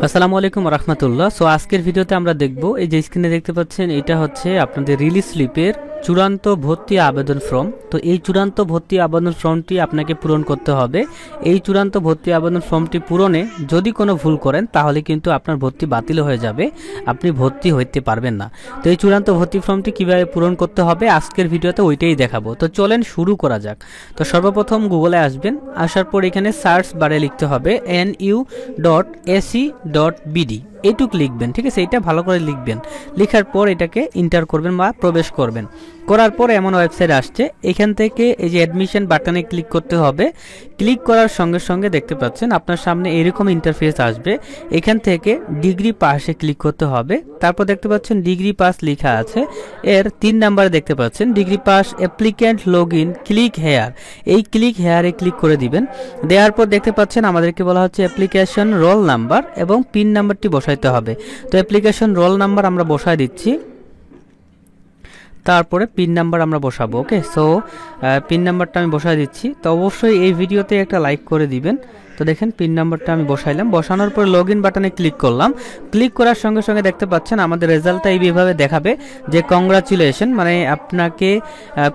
আসসালামু আলাইকুম রাহমাতুল্লাহ। সো আজকের ভিডিওতে আমরা দেখব, এই যে স্ক্রিনে দেখতে পাচ্ছেন এটা হচ্ছে আপনাদের রিলিজ স্লিপের চূড়ান্ত ভর্তি আবেদন ফর্ম। তো এই চূড়ান্ত ভর্তি আবেদন ফর্মটি আপনাকে পূরণ করতে হবে। এই চূড়ান্ত ভর্তি আবেদন ফর্মটি পূরণে যদি কোনো ভুল করেন তাহলে কিন্তু আপনার ভর্তি বাতিল হয়ে যাবে, আপনি ভর্তি হইতে পারবেন না। তো এই চূড়ান্ত ভর্তি ফর্মটি কিভাবে পূরণ করতে হবে আজকের ভিডিওতে ওইটাই দেখাবো। তো চলেন শুরু করা যাক। তো সর্বপ্রথম গুগলে আসবেন, আসার পর এখানে সার্চ বারে লিখতে হবে nu.ac.bd, এইটুক লিখবেন, ঠিক আছে? এটা ভালো করে লিখবেন। লেখার পর এটাকে এন্টার করবেন বা প্রবেশ করবেন। করার পর এমন ওয়েবসাইট আসছে, এখান থেকে এই যে অ্যাডমিশন বাটনে ক্লিক করতে হবে। ক্লিক করার সঙ্গে সঙ্গে দেখতে পাচ্ছেন আপনার সামনে এরকম ইন্টারফেস আসবে। এখান থেকে ডিগ্রি পাসে ক্লিক করতে হবে। তারপর দেখতে পাচ্ছেন ডিগ্রি পাস লেখা আছে, এর 3 নাম্বারে দেখতে পাচ্ছেন degree pass applicant log in, click here. এই ক্লিক হেয়ারে ক্লিক করে দিবেন। দেওয়ার পর দেখতে পাচ্ছেন আমাদেরকে বলা হচ্ছে অ্যাপ্লিকেশন রোল নাম্বার এবং পিন নাম্বারটি বসাইতে হবে। তো অ্যাপ্লিকেশন রোল নাম্বার আমরা বসায় দিচ্ছি, তারপরে পিন নাম্বার আমরা বসাবো। ওকে, সো পিন নাম্বারটা আমি বসায় দিচ্ছি। তো অবশ্যই এই ভিডিওতে একটা লাইক করে দিবেন। তো দেখেন পিন নাম্বারটা আমি বসাইলাম, বসানোর পর লগ ইন বাটনে ক্লিক করলাম। ক্লিক করার সঙ্গে সঙ্গে দেখতে পাচ্ছেন আমাদের রেজাল্টটা এইভাবে দেখাবে যে কংগ্রাচুলেশন, মানে আপনাকে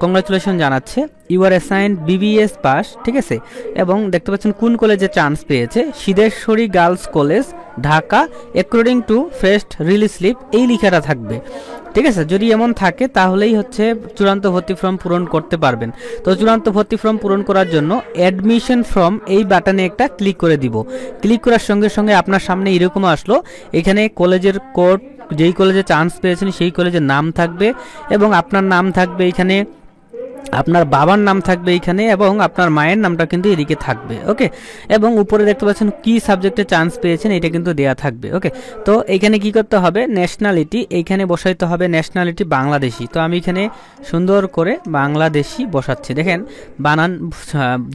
কংগ্রাচুলেশন জানাচ্ছে, you are assigned BBS pass, ঠিক আছে? এবং দেখতে পাচ্ছেন কোন কলেজে চান্স পেয়েছে, Siddheshwari girls college Dhaka, according to first release slip, এই লেখাটা থাকবে, ঠিক আছে? যদি এমন থাকে তাহলেই হচ্ছে চূড়ান্ত ভর্তি ফর্ম পূরণ করতে পারবেন। তো চূড়ান্ত ভর্তি ফর্ম পূরণ করার জন্য অ্যাডমিশন ফর্ম এই বাটনে একটা ক্লিক করে দিব। ক্লিক করার সঙ্গে সঙ্গে আপনার সামনে এরকম আসলো, এখানে কলেজের কোড, যেই কলেজে চান্স পেয়েছেন সেই কলেজের নাম থাকবে এবং আপনার নাম থাকবে এখানে, আপনার বাবার নাম থাকবে এইখানে এবং আপনার মায়ের নামটা কিন্তু এদিকে থাকবে। ওকে, এবং উপরে দেখতে পাচ্ছেন কি সাবজেক্টে চান্স পেয়েছেন এটা কিন্তু দেয়া থাকবে। ওকে, তো এখানে কি করতে হবে, ন্যাশনালিটি এইখানে বসাইতে হবে, ন্যাশনালিটি বাংলাদেশি। তো আমি এখানে সুন্দর করে বাংলাদেশি বসাচ্ছি, দেখেন বানান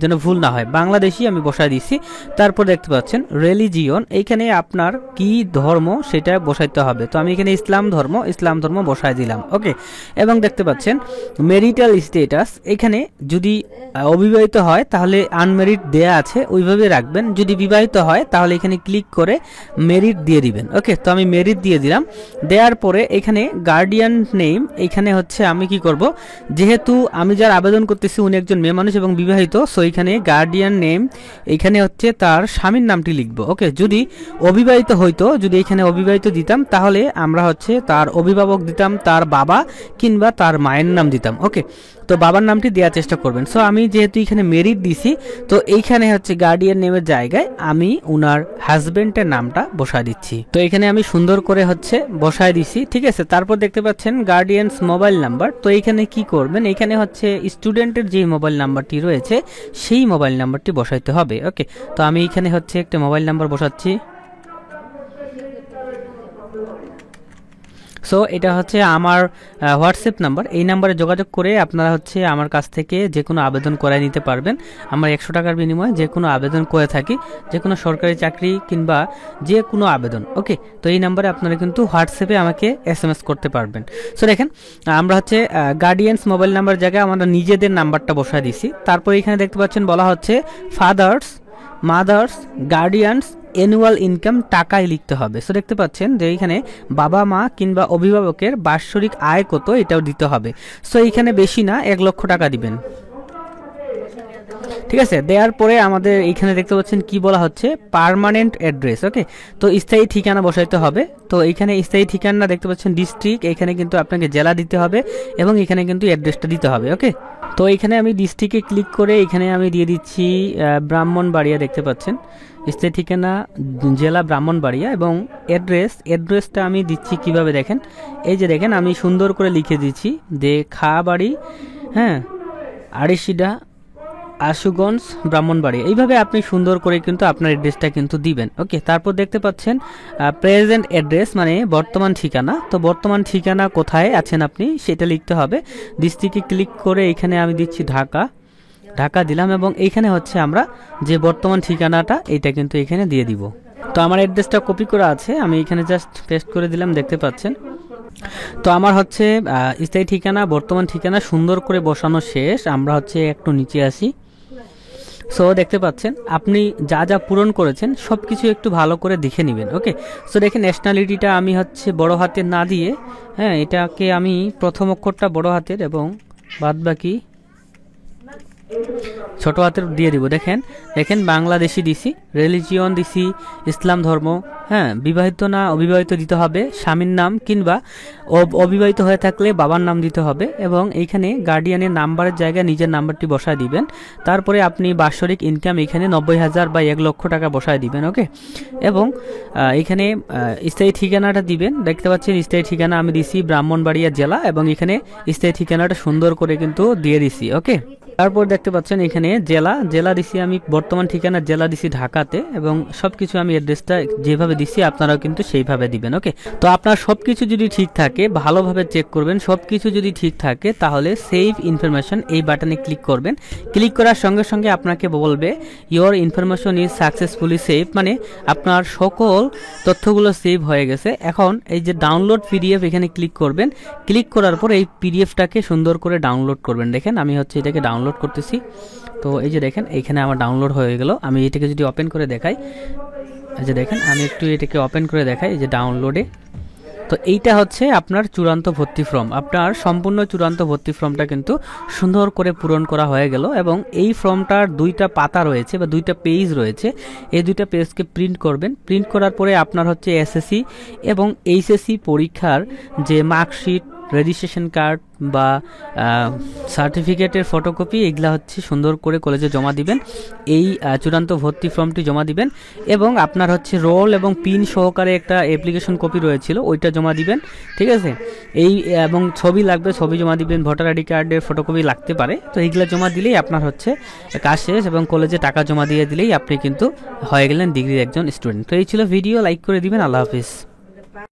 যেন ভুল না হয়, বাংলাদেশি আমি বসাই দিচ্ছি। তারপর দেখতে পাচ্ছেন রিলিজিয়ন, এইখানে আপনার কি ধর্ম সেটা বসাইতে হবে। তো আমি এখানে ইসলাম ধর্ম বসাই দিলাম। ওকে, এবং দেখতে পাচ্ছেন মেরিটাল স্টেটাস, এখানে যদি অবিবাহিত হয় তাহলে আনমেরিড দেয়া আছে, ওইভাবে রাখবেন। যদি বিবাহিত হয় তাহলে এখানে ক্লিক করে মেরিট দিয়ে দিবেন। ওকে, তো আমি মেরিট দিয়ে দিলাম। দেওয়ার পরে এখানে গার্ডিয়ান নেম, এখানে হচ্ছে আমি কি করব, যেহেতু আমি যার আবেদন করতেছি উনি একজন মেয়ে মানুষ এবং বিবাহিত, সো এখানে গার্ডিয়ান নেম এখানে হচ্ছে তার স্বামীর নামটি লিখবো। ওকে, যদি অবিবাহিত হইতো, যদি এখানে অবিবাহিত দিতাম তাহলে আমরা হচ্ছে তার অভিভাবক দিতাম, তার বাবা কিংবা তার মায়ের নাম দিতাম। ওকে, তো বাবার নামটি দেওয়ার চেষ্টা করবেন। সো আমি যেহেতু এখানে মেরিট দিছি, তো এইখানে হচ্ছে গার্ডিয়ান নেমের জায়গায় আমি উনার হাজবেন্ডের নামটা বসায় দিচ্ছি। তো এখানে আমি সুন্দর করে হচ্ছে বসায় দিছি, ঠিক আছে? তারপর দেখতে পাচ্ছেন গার্ডিয়ানস মোবাইল নাম্বার। তো এইখানে কি করবেন, এখানে হচ্ছে স্টুডেন্টের যে মোবাইল নাম্বারটি রয়েছে সেই মোবাইল নাম্বারটি বসাইতে হবে। ওকে, তো আমি এখানে হচ্ছে একটা মোবাইল নাম্বার বসাচ্ছি। সো এটা হচ্ছে আমার হোয়াটসঅ্যাপ নাম্বার, এই নাম্বারে যোগাযোগ করে আপনারা হচ্ছে আমার কাছ থেকে যে কোনো আবেদন করায় নিতে পারবেন। আমরা 100 টাকার বিনিময়ে যে কোনো আবেদন করে থাকি, যে কোনো সরকারি চাকরি কিংবা যে কোনো আবেদন। ওকে, তো এই নাম্বারে আপনারা কিন্তু হোয়াটসঅ্যাপে আমাকে SMS করতে পারবেন। সো দেখেন আমরা হচ্ছে গার্ডিয়ানস মোবাইল নাম্বার জায়গায় আমরা নিজেদের নাম্বারটা বসায় দিছি। তারপর এখানে দেখতে পাচ্ছেন বলা হচ্ছে father's, mother's, guardians, annual income টাকায় লিখতে হবে। সো দেখতে পাচ্ছেন যে এইখানে বাবা মা কিংবা অভিভাবকের বাৎসরিক আয় কত এটাও দিতে হবে। সো এইখানে বেশি না, 1 লক্ষ টাকা দিবেন, ঠিক আছে? দেওয়ার পরে আমাদের এইখানে দেখতে পাচ্ছেন কি বলা হচ্ছে পার্মানেন্ট অ্যাড্রেস। ওকে, তো স্থায়ী ঠিকানা বসাইতে হবে। তো এইখানে স্থায়ী ঠিকানা দেখতে পাচ্ছেন ডিস্ট্রিক্ট, এখানে কিন্তু আপনাকে জেলা দিতে হবে এবং এখানে কিন্তু অ্যাড্রেসটা দিতে হবে। ওকে, তো এখানে আমি ডিস্ট্রিক্টে ক্লিক করে এখানে আমি দিয়ে দিচ্ছি ব্রাহ্মণবাড়িয়া, দেখতে পাচ্ছেন স্থায়ী ঠিকানা জেলা ব্রাহ্মণবাড়িয়া এবং অ্যাড্রেসটা আমি দিচ্ছি কিভাবে দেখেন, এই যে দেখেন আমি সুন্দর করে লিখে দিচ্ছি যে খাবাড়ি, হ্যাঁ, আড়িশিডা, আশুগঞ্জ, ব্রাহ্মণবাড়ি, এইভাবে আপনি সুন্দর করে কিন্তু আপনার অ্যাড্রেসটা কিন্তু দিবেন। ওকে, তারপর দেখতে পাচ্ছেন প্রেজেন্ট অ্যাড্রেস, মানে বর্তমান ঠিকানা। তো বর্তমান ঠিকানা কোথায় আছেন আপনি সেটা লিখতে হবে। ডিস্ট্রিক্টে ক্লিক করে এখানে আমি দিচ্ছি ঢাকা দিলাম এবং এইখানে হচ্ছে আমরা যে বর্তমান ঠিকানাটা এটা কিন্তু এখানে দিয়ে দিব। তো আমার অ্যাড্রেসটা কপি করা আছে, আমি এখানে জাস্ট পেস্ট করে দিলাম, দেখতে পাচ্ছেন। তো আমার হচ্ছে স্থায়ী ঠিকানা, বর্তমান ঠিকানা সুন্দর করে বসানো শেষ। আমরা হচ্ছে একটু নিচে আসি, সো দেখতে পাচ্ছেন আপনি যা যা পূরণ করেছেন সব কিছু একটু ভালো করে দেখে নেবেন। ওকে, সো দেখেন ন্যাশনালিটিটা আমি হচ্ছে বড় হাতের না দিয়ে, হ্যাঁ, এটাকে আমি প্রথম অক্ষরটা বড় হাতের এবং বাদ বাকি ছোট হাতের দিয়ে দিব। দেখেন দেখেন বাংলাদেশি দিছি, রিলিজিয়ন দিছি ইসলাম ধর্ম, হ্যাঁ, বিবাহিত না অবিবাহিত দিতে হবে, স্বামীর নাম কিংবা অবিবাহিত হয়ে থাকলে বাবার নাম দিতে হবে, এবং এইখানে গার্ডিয়ানের নাম্বারের জায়গায় নিজের নাম্বারটি বসায় দিবেন। তারপরে আপনি বাৎসরিক ইনকাম এখানে 90,000 বা 1 লক্ষ টাকা বসায় দিবেন। ওকে, এবং এখানে স্থায়ী ঠিকানাটা দিবেন। দেখতে পাচ্ছেন স্থায়ী ঠিকানা আমি দিছি ব্রাহ্মণবাড়িয়া জেলা, এবং এখানে স্থায়ী ঠিকানাটা সুন্দর করে কিন্তু দিয়ে দিছি। ওকে, তারপর দেখতে পাচ্ছেন এখানে জেলা দিছি আমি, বর্তমান ঠিকানা জেলা দিছি ঢাকাতে, এবং সবকিছু আমি অ্যাড্রেসটা যেভাবে দিছি আপনারাও কিন্তু সেইভাবে দিবেন। ওকে, তো আপনার সবকিছু যদি ঠিক থাকে ভালোভাবে চেক করবেন, সবকিছু যদি ঠিক থাকে তাহলে সেভ ইনফরমেশন এই বাটনে ক্লিক করবেন। ক্লিক করার সঙ্গে সঙ্গে আপনাকে বলবে your information is successfully save, মানে আপনার সকল তথ্যগুলো সেভ হয়ে গেছে। এখন এই যে ডাউনলোড পিডিএফ এখানে ক্লিক করবেন। ক্লিক করার পর এই পিডিএফটাকে সুন্দর করে ডাউনলোড করবেন। দেখেন আমি হচ্ছে এটাকে ডাউনলোড করতেছি। তো এই যে দেখেন এখানে আমার ডাউনলোড হয়ে গেল। আমি এটাকে যদি ওপেন করে দেখাই, এই যে দেখেন আমি একটু এটাকে ওপেন করে দেখাই, এই যে ডাউনলোডে। তো এইটা হচ্ছে আপনার চূড়ান্ত ভর্তি ফর্ম। আপনার সম্পূর্ণ চূড়ান্ত ভর্তি ফর্মটা কিন্তু সুন্দর করে পূরণ করা হয়ে গেল, এবং এই ফর্মটার 2টা পাতা রয়েছে বা 2টা পেজ রয়েছে। এই 2টা পেজকে প্রিন্ট করবেন। প্রিন্ট করার পরে আপনার হচ্ছে এসএসসি এবং এইচএসসি পরীক্ষার যে মার্কশিট, রেজিস্ট্রেশন কার্ড বা সার্টিফিকেটের ফটোকপি, এগুলা হচ্ছে সুন্দর করে কলেজে জমা দিবেন। এই চূড়ান্ত ভর্তি ফর্মটি জমা দিবেন, এবং আপনার হচ্ছে রোল এবং পিন সহকারে একটা অ্যাপ্লিকেশন কপি রয়েছিল ওইটা জমা দিবেন। ঠিক আছে, এই এবং ছবি লাগবে, ছবি জমা দিবেন, ভোটার আইডি কার্ডের ফটোকপি লাগতে পারে। তো এইগুলা জমা দিলেই আপনার হচ্ছে কাজ শেষ, এবং কলেজে টাকা জমা দিয়ে দিলেই আপনি কিন্তু হয়ে গেলেন ডিগ্রির একজন স্টুডেন্ট। তো এই ছিল ভিডিও, লাইক করে দিবেন। আল্লাহ হাফিজ।